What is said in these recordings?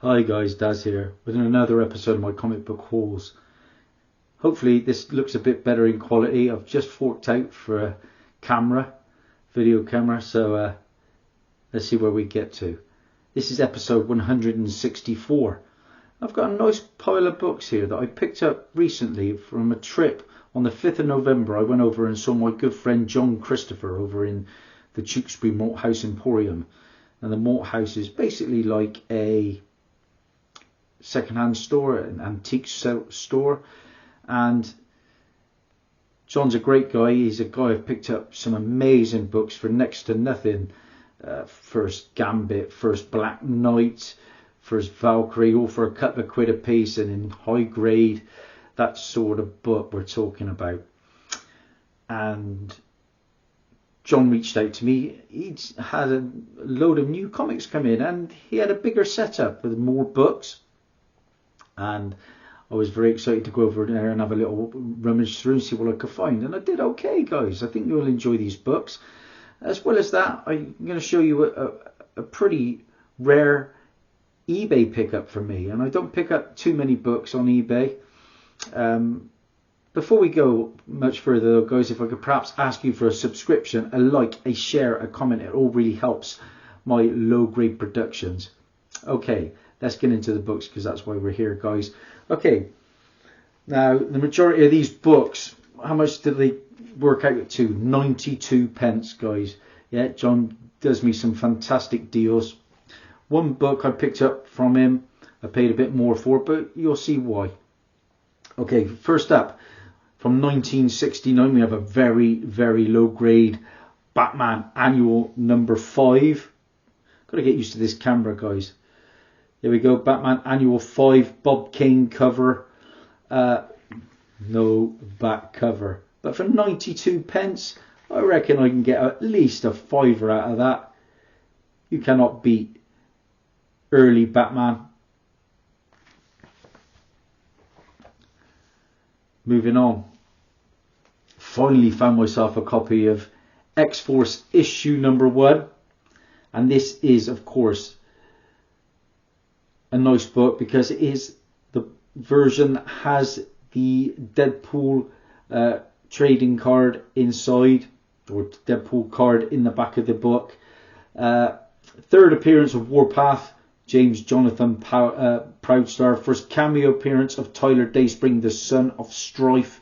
Hi guys, Daz here with another episode of my comic book hauls. Hopefully this looks a bit better in quality. I've just forked out for a video camera, so let's see where we get to. This is episode 164. I've got a nice pile of books here that I picked up recently from a trip on the 5th of November. I went over and saw my good friend John Christopher over in the Tewkesbury Malthouse Emporium. And the Malthouse is basically like a second-hand store, an antique store, and John's a great guy. He's a guy I've picked up some amazing books for next to nothing. First Gambit, First Black Knight, First Valkyrie, all for a couple of quid a piece and in high grade. That sort of book we're talking about. And John reached out to me. He'd had a load of new comics come in and he had a bigger setup with more books. And I was very excited to go over there and have a little rummage through and see what I could find. And I did okay, guys. I think you'll enjoy these books. As well as that, I'm going to show you a pretty rare eBay pickup for me. And I don't pick up too many books on eBay. Before we go much further, though, guys, if I could perhaps ask you for a subscription, a like, a share, a comment. It all really helps my low-grade productions. Okay. Let's get into the books because that's why we're here, guys. Okay, now the majority of these books, how much did they work out to? 92 pence, guys. Yeah, John does me some fantastic deals. One book I picked up from him, I paid a bit more for, but you'll see why. Okay, first up, from 1969, we have a very, very low grade Batman Annual number 5. Got to get used to this camera, guys. Here we go, Batman Annual 5, Bob Kane cover, no back cover. But for 92 pence, I reckon I can get at least a fiver out of that. You cannot beat early Batman. Moving on. Finally found myself a copy of X-Force issue number 1. And this is, of course, a nice book because it is the version that has the Deadpool trading card inside, or Deadpool card in the back of the book. Third appearance of Warpath, James Jonathan Proudstar. First cameo appearance of Tyler Dayspring, the son of Strife.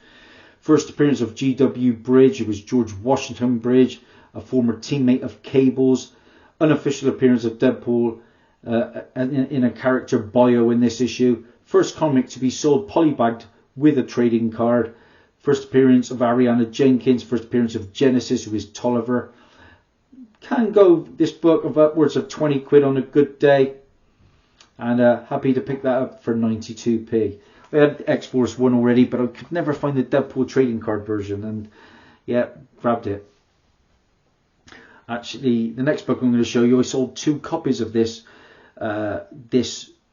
First appearance of G.W. Bridge, it was George Washington Bridge, a former teammate of Cable's. Unofficial appearance of Deadpool in a character bio in this issue. First comic to be sold polybagged with a trading card. First appearance of Ariana Jenkins. First appearance of Genesis, who is Tolliver. Can go this book of upwards of 20 quid on a good day. And happy to pick that up for 92p. I had X-Force 1 already, but I could never find the Deadpool trading card version. And yeah, grabbed it. Actually, the next book I'm going to show you, I sold 2 copies of this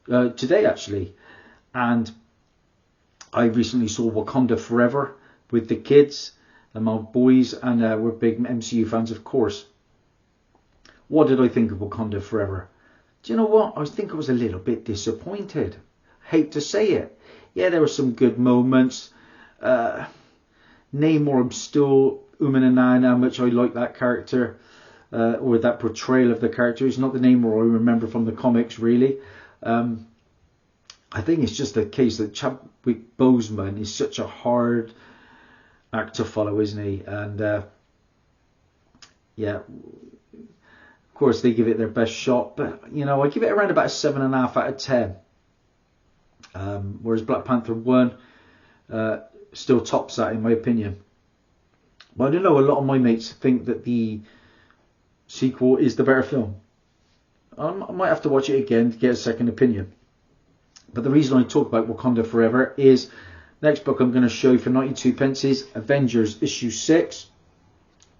today actually, and I recently saw Wakanda Forever with the kids and my boys, and we're big MCU fans, of course. What did I think of Wakanda Forever? Do you know what? I think I was a little bit disappointed. Hate to say it. Yeah, there were some good moments. Namor, I'm still umming and ahhing how much I like that character. Or that portrayal of the character. He's not the Namor I remember from the comics, really. I think it's just a case that Chadwick Boseman is such a hard act to follow, isn't he? And yeah, of course they give it their best shot, but you know, I give it around about a 7.5 out of 10. Whereas Black Panther 1 still tops that in my opinion. But I don't know, a lot of my mates think that the sequel is the better film. I might have to watch it again to get a second opinion. But the reason I talk about Wakanda Forever is next book I'm going to show you for 92 pence is Avengers issue 6,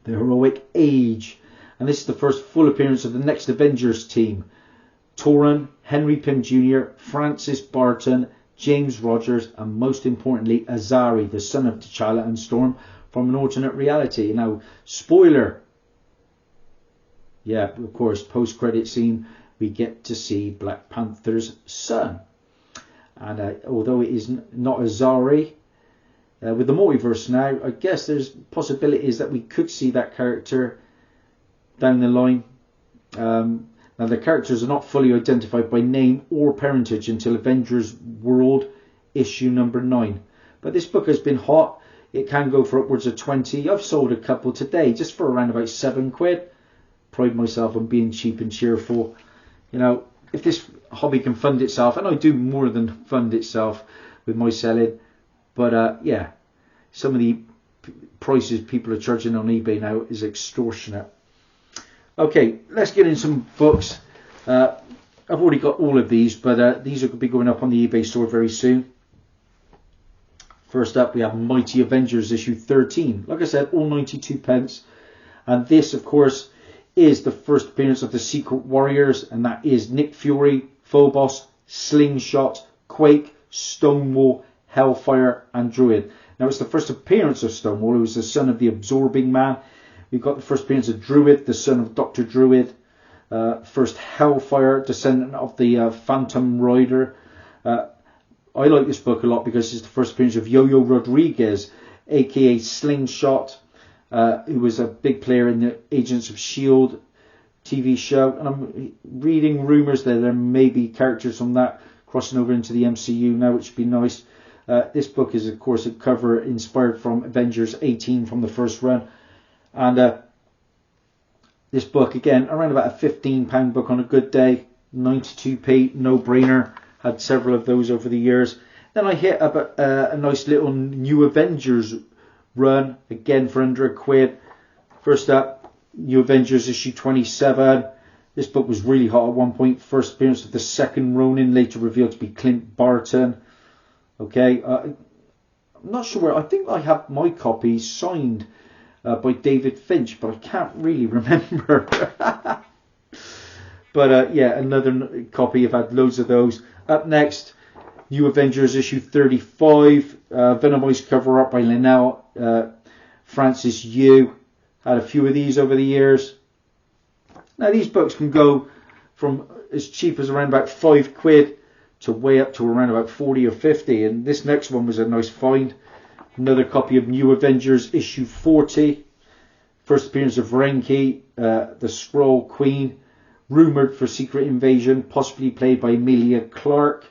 The Heroic Age. And this is the first full appearance of the next Avengers team. Torun, Henry Pym Jr., Francis Barton, James Rogers, and most importantly Azari, the son of T'Challa and Storm from an alternate reality. Now, spoiler, yeah, of course, post-credit scene we get to see Black Panther's son. And although it is not Azari, with the multiverse now, I guess there's possibilities that we could see that character down the line. Now the characters are not fully identified by name or parentage until Avengers World issue number 9. But this book has been hot. It can go for upwards of 20. I've sold a couple today just for around about £7. Pride myself on being cheap and cheerful. You know, if this hobby can fund itself, and I do more than fund itself with my selling, but yeah, some of the prices people are charging on eBay now is extortionate. Okay, let's get in some books. I've already got all of these, but these will be going up on the eBay store very soon. First up, we have Mighty Avengers issue 13. Like I said, all 92 pence. And this, of course, is the first appearance of the Secret Warriors, and that is Nick Fury, Phobos, Slingshot, Quake, Stonewall, Hellfire, and Druid. Now, it's the first appearance of Stonewall, who was the son of the Absorbing Man. We've got the first appearance of Druid, the son of Dr. Druid. First Hellfire, descendant of the Phantom Rider. I like this book a lot because it's the first appearance of Yo-Yo Rodriguez, aka Slingshot, who was a big player in the Agents of S.H.I.E.L.D. TV show. And I'm reading rumours that there may be characters from that crossing over into the MCU now, which would be nice. This book is, of course, a cover inspired from Avengers 18 from the first run. And this book, again, around about a £15 book on a good day, 92p, no-brainer. Had several of those over the years. Then I hit up a nice little New Avengers run, again for under £1. First up, New Avengers issue 27. This book was really hot at one point. First appearance of the second Ronin, later revealed to be Clint Barton. Okay, I'm not sure where. I think I have my copy signed by David Finch, but I can't really remember. But yeah, another copy. I've had loads of those. Up next, New Avengers issue 35. Venomoist cover art by Linnell Francis Yu. Had a few of these over the years. Now these books can go from as cheap as around about £5 to way up to around about 40 or 50. And this next one was a nice find. Another copy of New Avengers issue 40. First appearance of Renki, the Skrull Queen. Rumoured for Secret Invasion, possibly played by Emilia Clarke.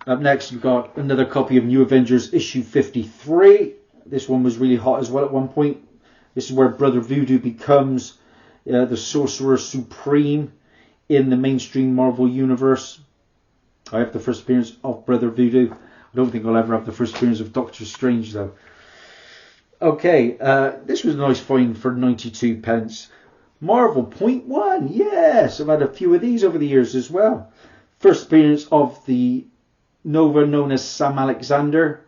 Up next, we've got another copy of New Avengers issue 53. This one was really hot as well at one point. This is where Brother Voodoo becomes the Sorcerer Supreme in the mainstream Marvel Universe. I have the first appearance of Brother Voodoo. I don't think I'll ever have the first appearance of Doctor Strange, though. Okay, this was a nice find for 92 pence. Marvel Point 1, yes, I've had a few of these over the years as well. First appearance of the Nova known as Sam Alexander.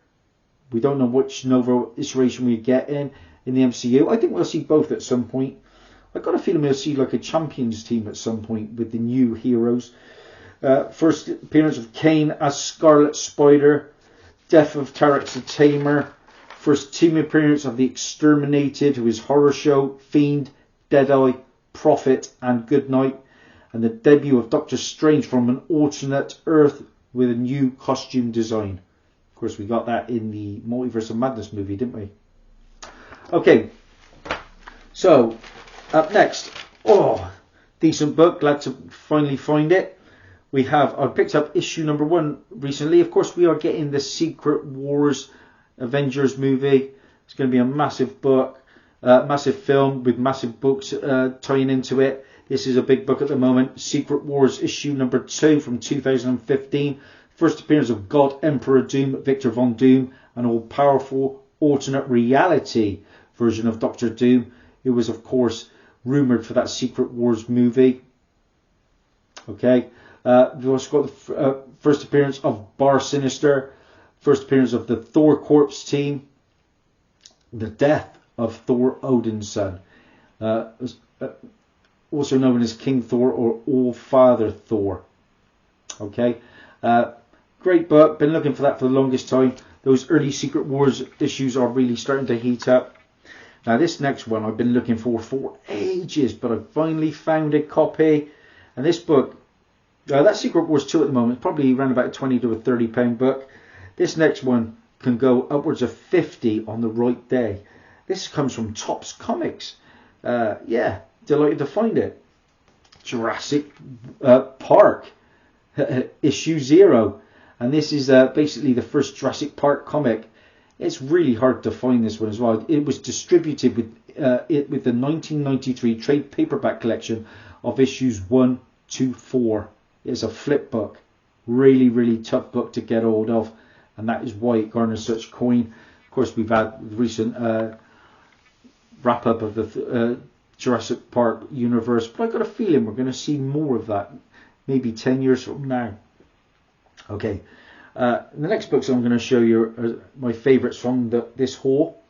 We don't know which Nova iteration we get in the MCU. I think we'll see both at some point. I've got a feeling we'll see like a Champions team at some point with the new heroes. First appearance of Kane as Scarlet Spider. Death of Tarex the Tamer. First team appearance of the Exterminated, who is Horror Show, Fiend, Deadeye, Prophet, and Goodnight. And the debut of Doctor Strange from an alternate Earth with a new costume design. Of course, we got that in the Multiverse of Madness movie, didn't we? Okay, so up next, decent book, glad to finally find it. I picked up issue number 1 recently. Of course, we are getting the Secret Wars Avengers movie. It's going to be a massive book, massive film with massive books tying into it. This is a big book at the moment. Secret Wars issue number 2 from 2015. First appearance of God Emperor Doom, Victor Von Doom, an all-powerful alternate reality version of Doctor Doom, who was of course rumoured for that Secret Wars movie. Okay, we've also got the first appearance of Bar Sinister. First appearance of the Thor Corps team. The death of Thor Odinson. Also known as King Thor or All-Father Thor. Okay. Great book. Been looking for that for the longest time. Those early Secret Wars issues are really starting to heat up. Now this next one I've been looking for ages, but I finally found a copy. And this book, that Secret Wars 2 at the moment, probably around about a 20 to a £30 book. This next one can go upwards of 50 on the right day. This comes from Topps Comics. Yeah, delighted to find it. Jurassic Park, issue 0. And this is basically the first Jurassic Park comic. It's really hard to find this one as well. It was distributed with the 1993 trade paperback collection of issues 1 to 4. It's a flip book. Really, really tough book to get hold of. And that is why it garners such coin. Of course, we've had the recent wrap up of the Jurassic Park universe. But I've got a feeling we're going to see more of that. Maybe 10 years from now. Okay. The next books I'm going to show you are my favourites from this haul.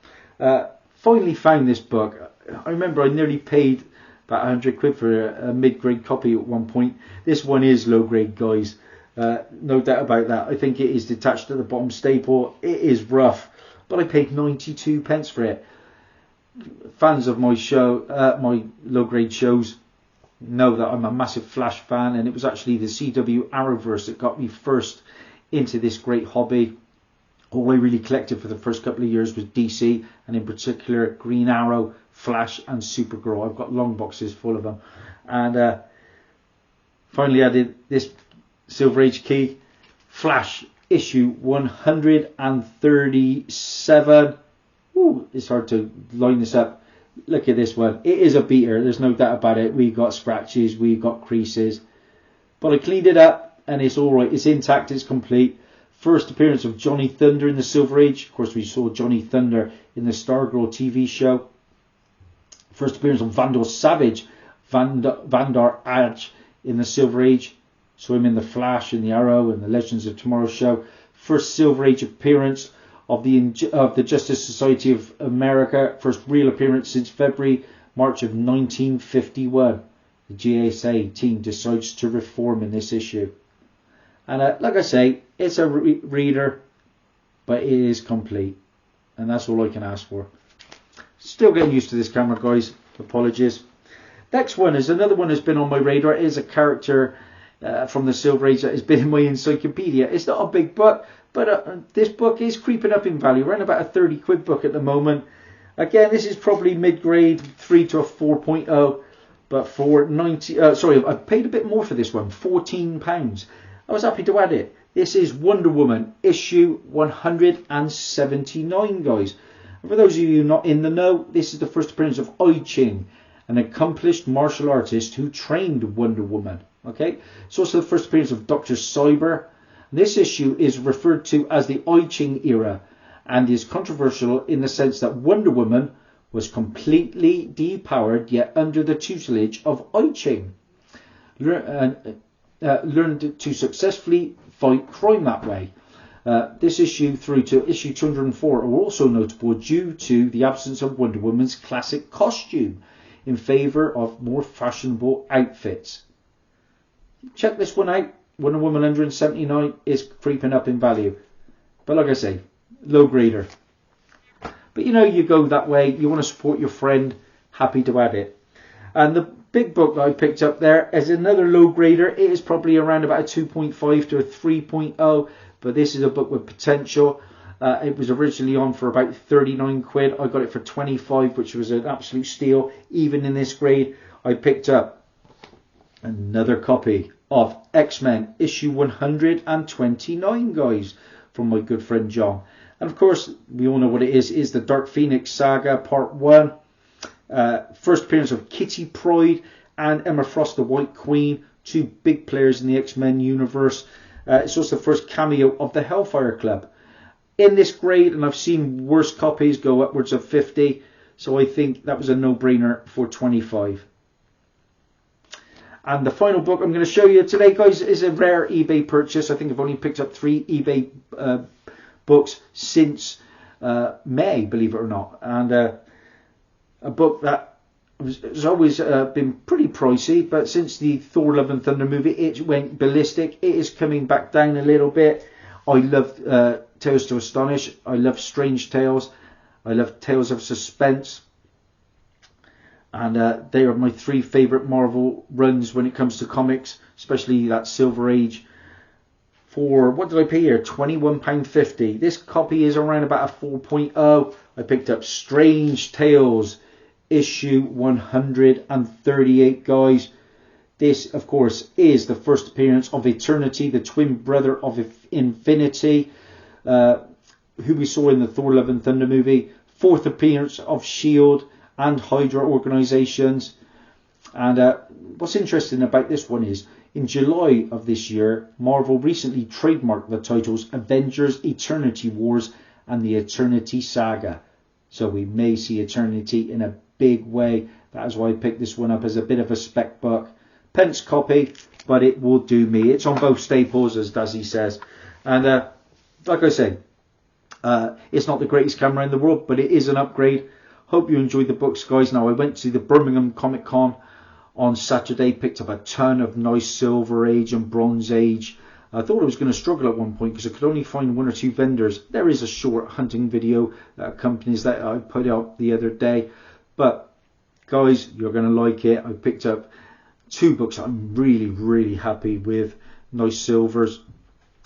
Finally found this book. I remember I nearly paid about 100 quid for a mid-grade copy at one point. This one is low grade, guys. No doubt about that. I think it is detached at the bottom staple. It is rough, but I paid 92 pence for it. Fans of my show, my low grade shows, know that I'm a massive Flash fan, and it was actually the CW Arrowverse that got me first into this great hobby. All I really collected for the first couple of years was DC, and in particular Green Arrow, Flash and Supergirl. I've got long boxes full of them. And finally added this Silver Age key, Flash issue 137. Ooh, it's hard to line this up. Look at this one. It is a beater, there's no doubt about it. We've got scratches, we've got creases, but I cleaned it up and it's alright. It's intact, it's complete. First appearance of Johnny Thunder in the Silver Age. Of course, we saw Johnny Thunder in the Stargirl TV show. First appearance of Vandal Savage, Vandar Adge in the Silver Age. Saw him in the Flash, in the Arrow, and the Legends of Tomorrow show. First Silver Age appearance of the Justice Society of America. First real appearance since March of 1951. The GSA team decides to reform in this issue. And like I say, it's a reader, but it is complete. And that's all I can ask for. Still getting used to this camera, guys. Apologies. Next one is another one that's been on my radar. It is a character from the Silver Age that has been in my encyclopedia. It's not a big book, but this book is creeping up in value. Around about a 30 quid book at the moment. Again, this is probably mid-grade, 3 to a 4.0. But for I paid a bit more for this one, £14. I was happy to add it. This is Wonder Woman, issue 179, guys. And for those of you not in the know, this is the first appearance of I Ching, an accomplished martial artist who trained Wonder Woman. Okay, it's also the first appearance of Dr. Cyber. This issue is referred to as the I Ching era and is controversial in the sense that Wonder Woman was completely depowered yet under the tutelage of I Ching. Learned to successfully fight crime that way. This issue through to issue 204 are also notable due to the absence of Wonder Woman's classic costume in favour of more fashionable outfits. Check this one out. Wonder Woman 179 is creeping up in value. But like I say, low grader. But you know, you go that way, you want to support your friend, happy to add it. And the big book that I picked up there is another low grader. It is probably around about a 2.5 to a 3.0, but this is a book with potential. It was originally on for about 39 quid. I got it for 25, which was an absolute steal. Even in this grade, I picked up another copy of X-Men issue 129, guys, from my good friend John. And of course, we all know what it is the Dark Phoenix Saga Part 1. First appearance of Kitty Pryde and Emma Frost, the White Queen, two big players in the X-Men universe. It's also the first cameo of the Hellfire Club. In this grade, and I've seen worse copies go upwards of 50, so I think that was a no-brainer for 25. And the final book I'm going to show you today, guys, is a rare eBay purchase. I think I've only picked up 3 eBay books since May, believe it or not. And a book that has always been pretty pricey, but since the Thor Love and Thunder movie, it went ballistic. It is coming back down a little bit. I love Tales to Astonish. I love Strange Tales. I love Tales of Suspense. And they are my 3 favourite Marvel runs when it comes to comics, especially that Silver Age. For, what did I pay here? £21.50. This copy is around about a 4.0. I picked up Strange Tales, issue 138, guys. This, of course, is the first appearance of Eternity, the twin brother of Infinity, who we saw in the Thor Love and Thunder movie. 4th appearance of S.H.I.E.L.D. and Hydra organisations. And what's interesting about this one is, in July of this year, Marvel recently trademarked the titles Avengers Eternity Wars and the Eternity Saga. So we may see Eternity in a big way. That is why I picked this one up as a bit of a spec buck. Pence copy, but it will do me. It's on both staples, as Dazzie says. And like I say, it's not the greatest camera in the world, but it is an upgrade. Hope you enjoyed the books, guys. Now, I went to the Birmingham Comic Con on Saturday, picked up a ton of nice Silver Age and Bronze Age. I thought I was going to struggle at one point because I could only find 1 or 2 vendors. There is a short hunting video that accompanies that I put out the other day. But guys, you're going to like it. I picked up 2 books I'm really happy with. Nice silvers.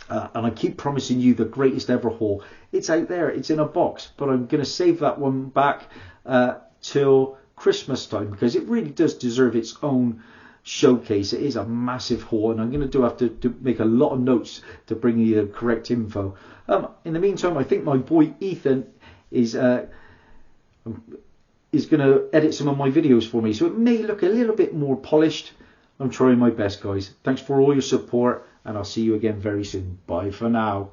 And I keep promising you the greatest ever haul. It's out there. It's in a box. But I'm going to save that one back till Christmas time, because it really does deserve its own showcase. It is a massive haul, and I'm going to have to make a lot of notes to bring you the correct info. In the meantime, I think my boy Ethan is going to edit some of my videos for me, so it may look a little bit more polished. I'm trying my best, guys. Thanks for all your support, and I'll see you again very soon. Bye for now.